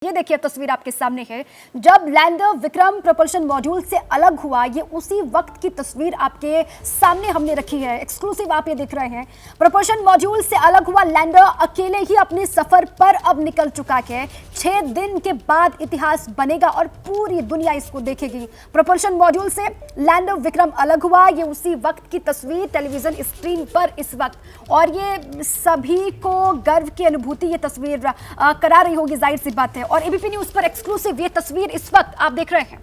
ये देखिए तस्वीर आपके सामने है जब लैंडर विक्रम propulsion मॉड्यूल से अलग हुआ। ये उसी वक्त की तस्वीर आपके सामने हमने रखी है, एक्सक्लूसिव आप ये देख रहे हैं। propulsion मॉड्यूल से अलग हुआ लैंडर अकेले ही अपने सफर पर अब निकल चुका है। 6 दिन के बाद इतिहास बनेगा और पूरी दुनिया इसको देखेगी। propulsion मॉड्यूल से लैंडर विक्रम अलग हुआ, ये उसी वक्त की तस्वीर टेलीविजन स्क्रीन पर इस वक्त, और ये सभी को गर्व की अनुभूति ये तस्वीर करा रही होगी, जाहिर सी बात है। और एबीपी न्यूज पर एक्सक्लूसिव ये तस्वीर इस वक्त आप देख रहे हैं।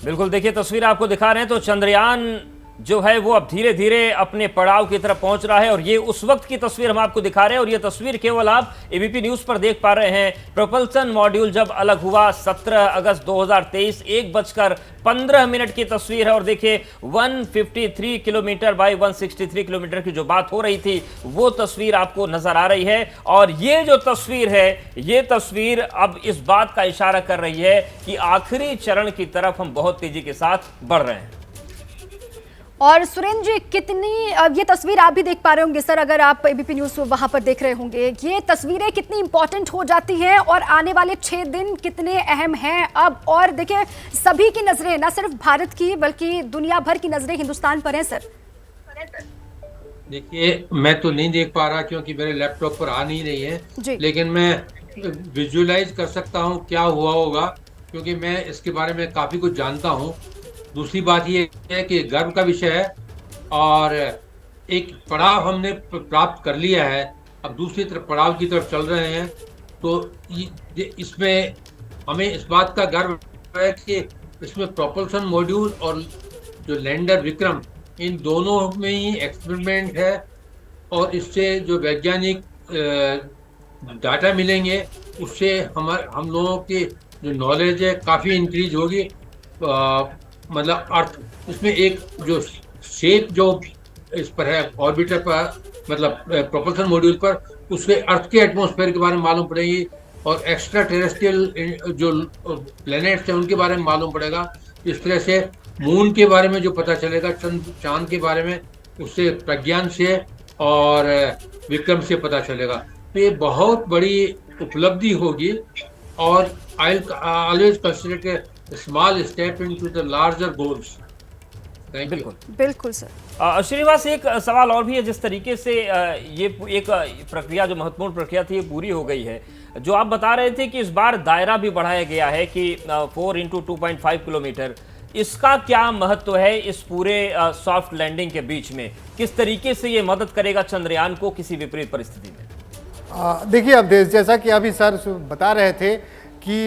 बिल्कुल, देखिए तस्वीर आपको दिखा रहे हैं तो चंद्रयान जो है वो अब धीरे धीरे अपने पड़ाव की तरफ पहुंच रहा है और ये उस वक्त की तस्वीर हम आपको दिखा रहे हैं। और ये तस्वीर केवल आप एबीपी न्यूज पर देख पा रहे हैं। प्रोपल्सन मॉड्यूल जब अलग हुआ 17 अगस्त 2023 1:15 की तस्वीर है। और देखिए 153 किलोमीटर बाई 163 किलोमीटर की जो बात हो रही थी वो तस्वीर आपको नजर आ रही है। और ये जो तस्वीर है ये तस्वीर अब इस बात का इशारा कर रही है कि आखिरी चरण की तरफ हम बहुत तेजी के साथ बढ़ रहे हैं। और सुरेंद्र जी, कितनी ये तस्वीर आप भी देख पा रहे होंगे सर, अगर आप एबीपी न्यूज वहां पर देख रहे होंगे, ये तस्वीरें कितनी इंपॉर्टेंट हो जाती हैं और आने वाले 6 दिन कितने अहम हैं अब। और देखिए सभी की नजरें, ना सिर्फ भारत की बल्कि दुनिया भर की नजरें हिंदुस्तान पर हैं सर। देखिए मैं तो नहीं देख पा रहा क्योंकि मेरे लैपटॉप पर आ नहीं रही है, लेकिन मैं विजुअलाइज कर सकता हूँ क्या हुआ होगा क्योंकि मैं इसके बारे में काफी कुछ जानता हूँ। दूसरी बात ये है कि गर्व का विषय है और एक पड़ाव हमने प्राप्त कर लिया है, अब दूसरी तरफ पड़ाव की तरफ चल रहे हैं। तो इसमें हमें इस बात का गर्व है कि इसमें प्रोपल्सन मॉड्यूल और जो लैंडर विक्रम, इन दोनों में ही एक्सपेरिमेंट है और इससे जो वैज्ञानिक डाटा मिलेंगे उससे हम लोगों की जो नॉलेज है काफ़ी इंक्रीज होगी। मतलब अर्थ इसमें एक जो शेप जो इस पर है ऑर्बिटर पर, मतलब प्रोपल्सन मॉड्यूल पर, उसके अर्थ के एटमॉस्फेयर के बारे में मालूम पड़ेगी और एक्स्ट्रा टेरेस्ट्रियल जो प्लैनेट्स हैं उनके बारे में मालूम पड़ेगा। इस तरह से मून के बारे में जो पता चलेगा, चांद के बारे में, उससे प्रज्ञान से और विक्रम से पता चलेगा। तो ये बहुत बड़ी उपलब्धि होगी और I always consider small step into the larger goals. बिल्कुल बिल्कुल सर। श्रीनिवास, एक सवाल और भी है। जिस तरीके से ये एक प्रक्रिया, जो महत्वपूर्ण प्रक्रिया थी, ये पूरी हो गई है, जो आप बता रहे थे कि इस बार दायरा भी बढ़ाया गया है कि 4 × 2.5 किलोमीटर, इसका क्या महत्व है इस पूरे सॉफ्ट लैंडिंग के बीच में? किस तरीके से ये मदद करेगा चंद्रयान को किसी विपरीत परिस्थिति में? देखिए, अब जैसा कि अभी सर बता रहे थे कि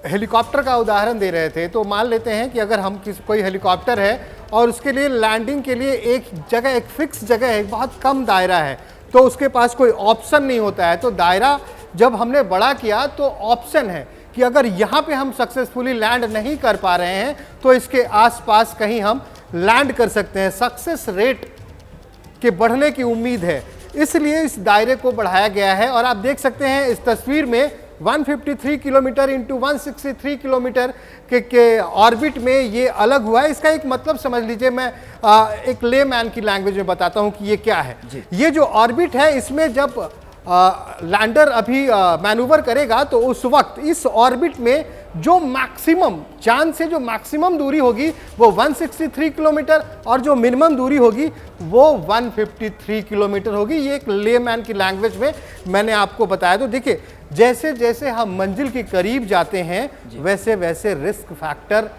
हेलीकॉप्टर का उदाहरण दे रहे थे, तो मान लेते हैं कि अगर हम कोई हेलीकॉप्टर है और उसके लिए लैंडिंग के लिए एक जगह, एक फिक्स जगह है, बहुत कम दायरा है, तो उसके पास कोई ऑप्शन नहीं होता है। तो दायरा जब हमने बड़ा किया तो ऑप्शन है कि अगर यहाँ पे हम सक्सेसफुली लैंड नहीं कर पा रहे हैं तो इसके आसपास कहीं हम लैंड कर सकते हैं। सक्सेस रेट के बढ़ने की उम्मीद है, इसलिए इस दायरे को बढ़ाया गया है। और आप देख सकते हैं इस तस्वीर में 153 किलोमीटर इंटू 163 किलोमीटर के ऑर्बिट में ये अलग हुआ है। इसका एक मतलब समझ लीजिए, मैं एक लेमैन की लैंग्वेज में बताता हूँ कि ये क्या है। ये जो ऑर्बिट है, इसमें जब लैंडर अभी मैनूवर करेगा तो उस वक्त इस ऑर्बिट में जो मैक्सिमम, चांद से जो मैक्सिमम दूरी होगी वो 163 किलोमीटर और जो मिनिमम दूरी होगी वो 153 किलोमीटर होगी। ये एक लेमैन की लैंग्वेज में मैंने आपको बताया। तो देखिए, जैसे जैसे हम मंजिल के करीब जाते हैं वैसे वैसे रिस्क फैक्टर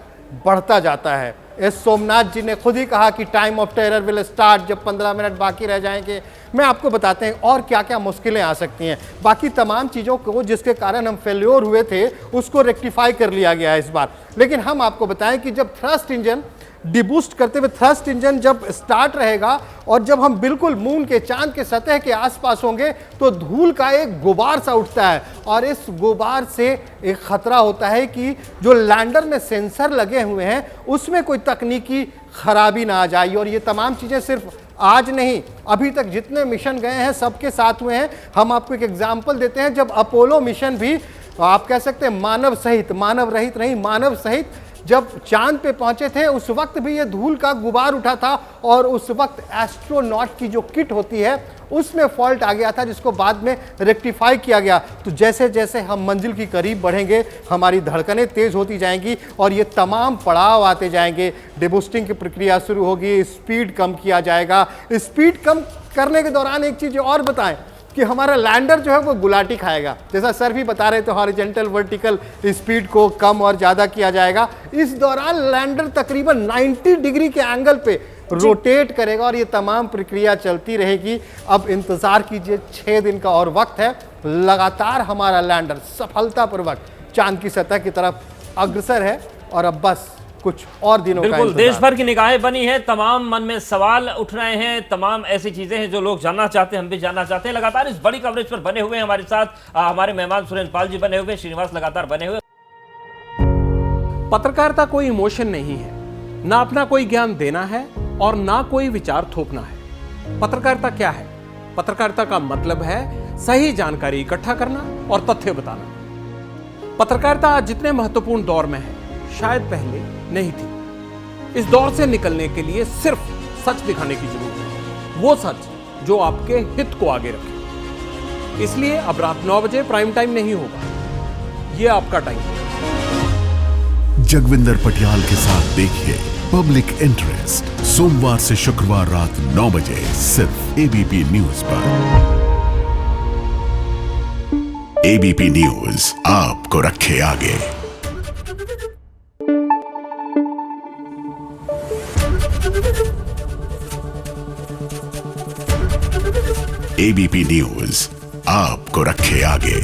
बढ़ता जाता है। एस सोमनाथ जी ने खुद ही कहा कि time of terror will start, जब 15 मिनट बाकी रह जाएंगे। मैं आपको बताते हैं और क्या क्या मुश्किलें आ सकती हैं। बाकी तमाम चीज़ों को जिसके कारण हम फेल्योर हुए थे उसको रेक्टिफाई कर लिया गया है इस बार। लेकिन हम आपको बताएं कि जब थ्रस्ट इंजन डिबूस्ट करते हुए थ्रस्ट इंजन जब स्टार्ट रहेगा और जब हम बिल्कुल मून के, चांद के सतह के आसपास होंगे तो धूल का एक गुबार सा उठता है और इस गुबार से एक खतरा होता है कि जो लैंडर में सेंसर लगे हुए हैं उसमें कोई तकनीकी खराबी ना आ जाए। और ये तमाम चीज़ें सिर्फ आज नहीं, अभी तक जितने मिशन गए हैं सबके साथ हुए हैं। हम आपको एक एग्जाम्पल देते हैं, जब अपोलो मिशन भी, आप कह सकते हैं मानव सहित, मानव रहित नहीं, मानव सहित जब चांद पे पहुंचे थे उस वक्त भी ये धूल का गुबार उठा था और उस वक्त एस्ट्रोनॉट की जो किट होती है उसमें फॉल्ट आ गया था, जिसको बाद में रेक्टिफाई किया गया। तो जैसे जैसे हम मंजिल की करीब बढ़ेंगे हमारी धड़कनें तेज होती जाएंगी और ये तमाम पड़ाव आते जाएंगे। डिबूस्टिंग की प्रक्रिया शुरू होगी, स्पीड कम किया जाएगा। स्पीड कम करने के दौरान एक चीज़ और बताएं कि हमारा लैंडर जो है वो गुलाटी खाएगा। जैसा सर भी बता रहे थे, हॉरिजॉन्टल वर्टिकल स्पीड को कम और ज़्यादा किया जाएगा। इस दौरान लैंडर तकरीबन 90 डिग्री के एंगल पे रोटेट करेगा और ये तमाम प्रक्रिया चलती रहेगी। अब इंतज़ार कीजिए, 6 दिन का और वक्त है। लगातार हमारा लैंडर सफलतापूर्वक चांद की सतह की तरफ अग्रसर है और अब बस कुछ और दिनों का बिल्कुल देश भर की निगाहें बनी है, तमाम मन में सवाल उठ रहे हैं, तमाम ऐसी चीजें हैं जो लोग जानना चाहते हैं, हम भी जानना चाहते हैं। लगातार इस बड़ी कवरेज पर बने हुए हैं हमारे साथ हमारे मेहमान सुरेंद्र पाल जी बने हुए, श्रीनिवास लगातार बने हुए। पत्रकारिता कोई इमोशन नहीं है, ना अपना कोई ज्ञान देना है और ना कोई विचार थोपना है। पत्रकारिता क्या है? पत्रकारिता का मतलब है सही जानकारी इकट्ठा करना और तथ्य बताना। पत्रकारिता आज जितने महत्वपूर्ण दौर में है शायद पहले नहीं थी। इस दौर से निकलने के लिए सिर्फ सच दिखाने की जरूरत है, वो सच जो आपके हित को आगे रखे। इसलिए अब रात 9 बजे प्राइम टाइम नहीं होगा, ये आपका टाइम है। जगविंदर पटियाल के साथ देखिए पब्लिक इंटरेस्ट सोमवार से शुक्रवार रात 9 बजे सिर्फ एबीपी न्यूज पर। एबीपी न्यूज आपको रखे आगे। एबीपी न्यूज आपको रखे आगे।